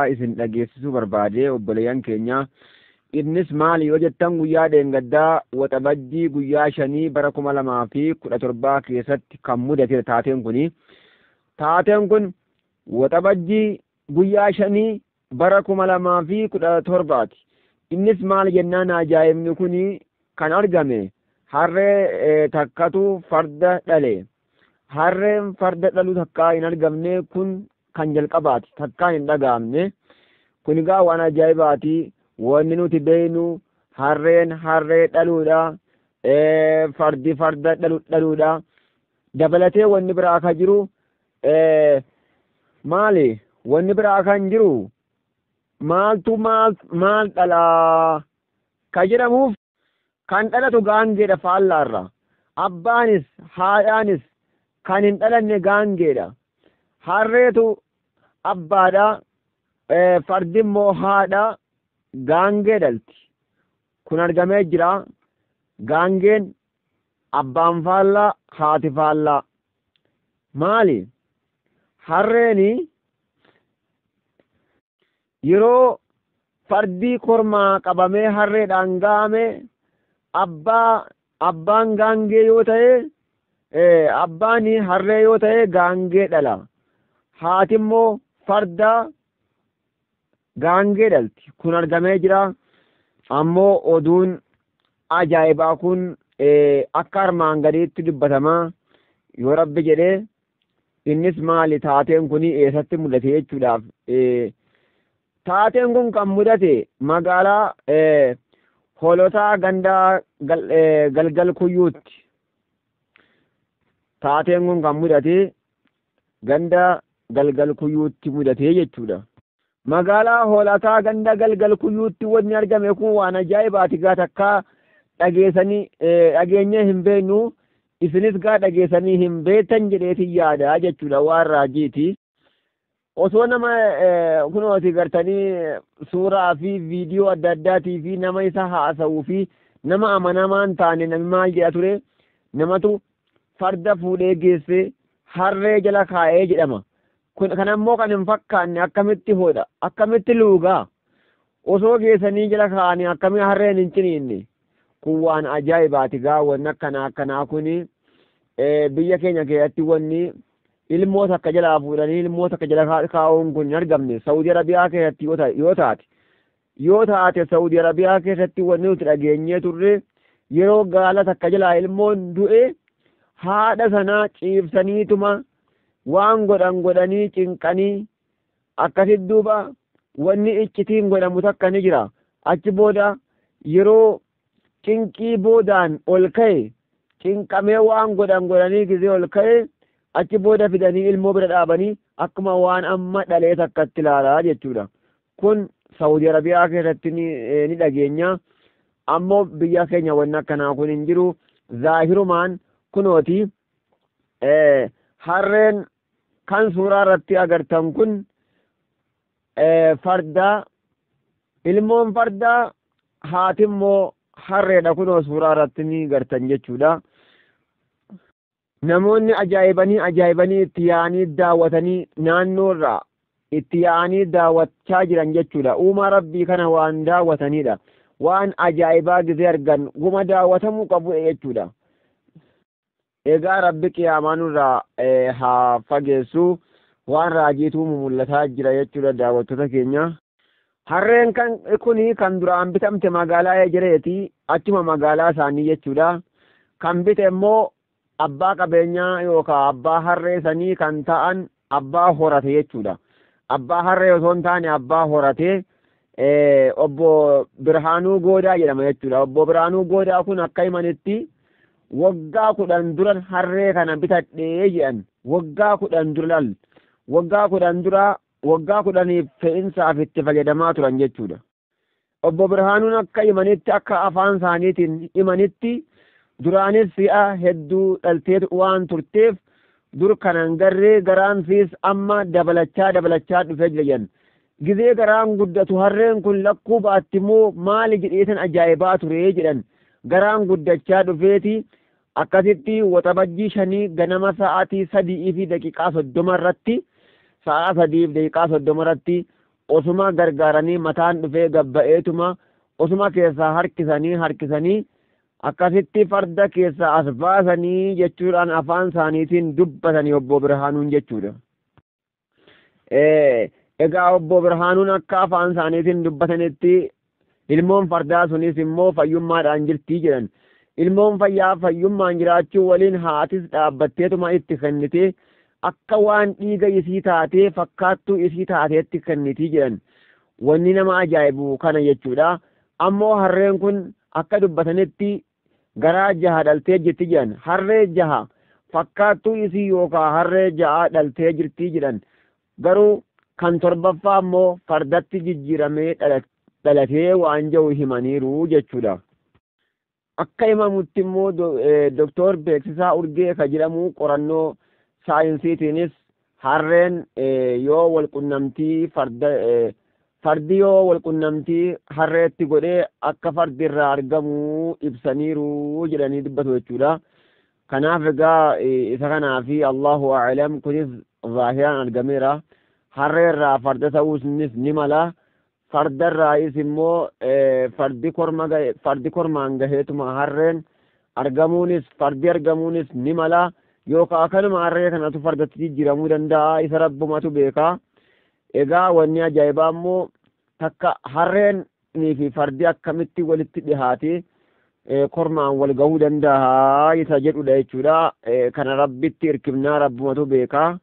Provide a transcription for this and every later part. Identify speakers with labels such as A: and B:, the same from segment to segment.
A: isin dhageessisuu barbaade obboleeyyan keenya. Innis maali yoo jettan guyyaa dheengaddaa waxabajjii guyyaa 5 bara 2017 keessatti kan mudate taateen kuni. Taateen kun waxabajjii guyyaa 5 bara 2017ti. Innis maal jennaan ajaa'ibni kuni kan argame harree takkatu farda dhale. Harreen farda dhalu takkaa hin argamne kun kan jalqabaati, takkaa hin dhagaamne. Kun egaa waan ajaa'ibaati. Wanni nuti beeknu harreen harree dhaluudha, fardi farda dhaluudha. Dabalatee wanni biraa kan jiru maali? Wanni biraa kan jiru maaltu maal dhalaa ka jedhamuuf kan dhalatu gaangeedha faallaarra. Abbaanis haadhaanis kan hin dhalanne gaangeedha. Harreetu abbaadha, fardi immoo haadha. Gaangee dhalti. Kun argamee jira. Gaangeen abbaan faallaa haati faallaa. Maali? Harreeni yeroo fardii kormaa qabamee harreedhaan ga'ame abbaan gaangee yoo ta'e abbaan harree yoo ta'e gaangee dhala. Haati immoo farda gaangee dhalti. Kun argamee jira. Ammoo oduun ajaa'ibaa kun akka armaan gadiitti dubbatamaa yoo rabbi jedhee. Innis maali? Taateen kun eessatti mudate jechuudhaaf. Taateen kun kan mudate magaalaa hoolotaa gandaa galgal kuyyuutti. Taateen kun kan mudate ganda galgal kuyyuutti mudate jechuudha. Magaalaa hoolataa ganda galgal kuyyuutti wanni argame kun waan ajaa'ibaati. Gaa takkaa dhageenyee hin beeknu, isinis gaa dhageessanii hin beektan jedheetiin yaada jechuudha waan raajiiti. Osoo nama kunooti gartanii suuraa fi viidiyoo adda addaatii fi nama isa haasa'uu fi nama amanamaan taane namni maal jedha ture, namatu farda fuudhee geesse harree jala kaa'ee jedhama. Kan ammoo kan hin fakkaanne akkamitti hodha, akkamitti luugaa, osoo geessanii jala kaa'anii akkamii harreen hin ciniinne. Kun waan ajaa'ibaati. Gaa wanni akkanaa kun biyya keenya keessatti wanni ilmoota akka jalaa fuudhanii ilmoota akka jala kaa'uun kun hin argamne. Saudi Arabiyaa keessatti yoo taate Saudi Arabiyaa keessatti wanni nuti dhageenyee turre yeroo gaala takka jalaa ilmoon du'e haadha sanaa ciibsaniituma waan godhanii cinqanii akkasitti duuba wanni iccitiin godhamu takka ni jira. Achi booda yeroo cinqii boodaan ol ka'e cinqamee waan godhanii gizee ol ka'e achi booda fidanii ilmoo bira dhaabanii akkuma waan amma dhalee takkatti ilaalaa jechuudha. Kun Saudi Arabiyaa keessatti ni dhageenya. Ammoo biyya keenya wanni akkanaa kun hin jiru. Zaahirumaan kunooti harreen kan suuraa irratti agartan kun fardaa, ilmoon fardaa, haati immoo harreedha. Kunoo suuraa irratti ni gartan jechuudha. Namoonni ajaa'ibanii itti yaa'anii daawwatanii naannoorraa itti yaa'anii daawwachaa jiran jechuudha. Uumaa rabbii kana waan daawwatanidha. Waan ajaa'ibaa gizee argan guma daawwatamuu qabu jechuudha. Egaa rabbi qiyaamaa nurraa haa fageessu. Waan raajiitu mul'ataa jira jechuudha daawwattoota keenya. Harreen kuni kan duraan bitamte magaalaa Ejereeti. Achuma magaalaa isaanii jechuudha. Kan bite immoo abbaa qabeenyaa yookaan abbaa harree sanii kan ta'an abbaa horate jechuudha. Abbaa harree osoo hin taane abbaa horate obbo Birhaanuu Goodaa jedhama jechuudha. Obbo Birhaanuu Goodaa kun akka himanitti waggaa 10 dura harree kana bitadhee jedhan. Waggaa 10 dura waggaa 10 fe'insaaf itti fayyadamaa turan jechuudha. Obbo Birhaanuun akka himanitti akka afaan isaaniitiin himanitti duraanis si'a hedduu dhalteetu waan turteef dur kanan garree garaan siis amma dabalachaa dhufee jira jedhan. Gizee garaan guddatu harreen kun lakkuu baatti immoo maali jedheetan ajaa'ibaa ture jedhan. Garaan guddachaa dhufeeti akkasitti waxabajjii 5 ganama sa'aatii 3 fi daqiiqaa 30 irratti sa'a 3 fi daqiiqaa 30 irratti osuma gargaaranii mataan dhufee gabba'eetuma osuma keessaa harkisanii akkasitti farda keessaa as baasanii jechuudhaan afaan isaaniitiin dubbatanii obbo Birhaanuun jechuudha. Egaa obbo Birhaanuun akka afaan isaaniitiin dubbatanitti ilmoon fardaa sunis immoo fayyummaadhaan jirtii jedhan. Ilmoon fayyummaan jiraachuu waliin haatis dhaabbatteetuma itti kennite akka waan dhiiga isii taatee fakkaattuu isii taateetti kennitii jedhan. Wanni nama ajaa'ibu kana jechuudha. Ammoo harreen kun akka dubbatanitti garaa 6 dhaltee jirti jedhan. Harree 6 fakkaattuu isii yookaan harree 6 dhaltee jirtii jedhan. Garuu kan 7ffaa ammoo fardatti jijjiiramee dhalatee waan jiru himaniiru jechuudha. Akka himamutti immoo Doktor Beeksisaa Urgee ka jedhamu qorannoo saayinsiitiinis harreen yoo walqunnamtii fardi yoo walqunnamtii harreetti godhee akka fardi irraa argamuu ibsaniiru jedhanii dubbatu jechuudha. Kanaaf egaa isa kanaafi Allahu a'lam kunis zaahiraan argameera. Harree irraa farda ta'uunis ni mala. Farda irraayis immoo fardi kormaan gaheetuma harreen fardi argamuunis ni mala. Yookaan kanuma harree kanatu fardatti jijjiiramuu danda'a. Isa rabbumatu beeka. Egaa wanni ajaa'ibaa immoo takka harreenii fi fardi akkamitti walitti dhihaate kormaan wal gahuu danda'a isa jedhudha jechuudha. Kana rabbitti hirkifnaa rabbumatu beeka.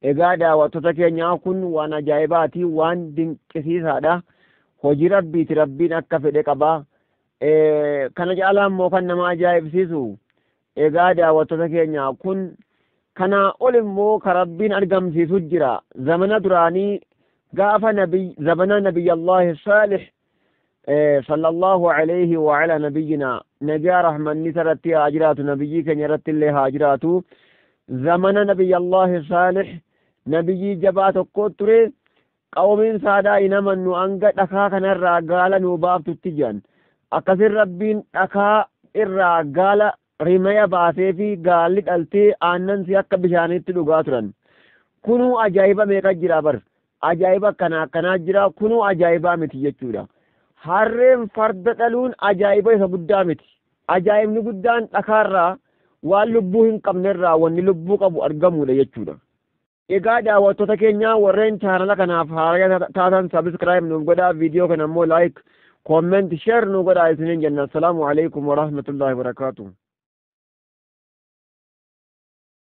A: Egaa daawwattoota keenyaa kun waan ajaa'ibaati, waan dinqisiisaadha. Hojii rabbiiti, rabbiin akka fedhe qaba. Kana caalaa immoo kan nama ajaa'ibsiisu egaa daawwattoota keenyaa kun kana ol immoo ka rabbiin argamsiisu jira. Zamana duraanii gaafa zamana nabiyyallahi Saalih sallallahu alayhi wa ala nabiyyina nagaa rahmanni sarratti haa jiraatu, nabiyyi keenya irratti illee haa jiraatu. Zamana nabiyyallahi Saalih nabiyyi jabaa tokko ture. Qawmiin saadaa hin amannu hanga dhakaa kanarraa gaala nuu baaftutti jiran. Akkasin rabbiin dhakaa irraa gaala rimaya baasee fi gaalli dhaltee aannan si akka bishaanitti dhugaa turan. Kunuu ajaa'iba meeqa jira bar? Ajaa'iba akkanaa jira. Kunuu ajaa'ibaa miti jechuudha. Harreen farda dhaluun ajaa'iba isa guddaa miti. Ajaa'ibni guddaan dhakaarraa waan lubbuu hin qabnerraa wanni lubbuu qabu argamudha jechuudha. Egaa daawwattoota keenya warreen chaanala kanaaf haaraa taatan sabiskiraayib nuuf godhaa, viidiyoo kana immoo laayik, koommenti, sheer nuuf godhaa isiniin jenna. Assalaamu alaikum wa rahmatullahi wa barakaatuh.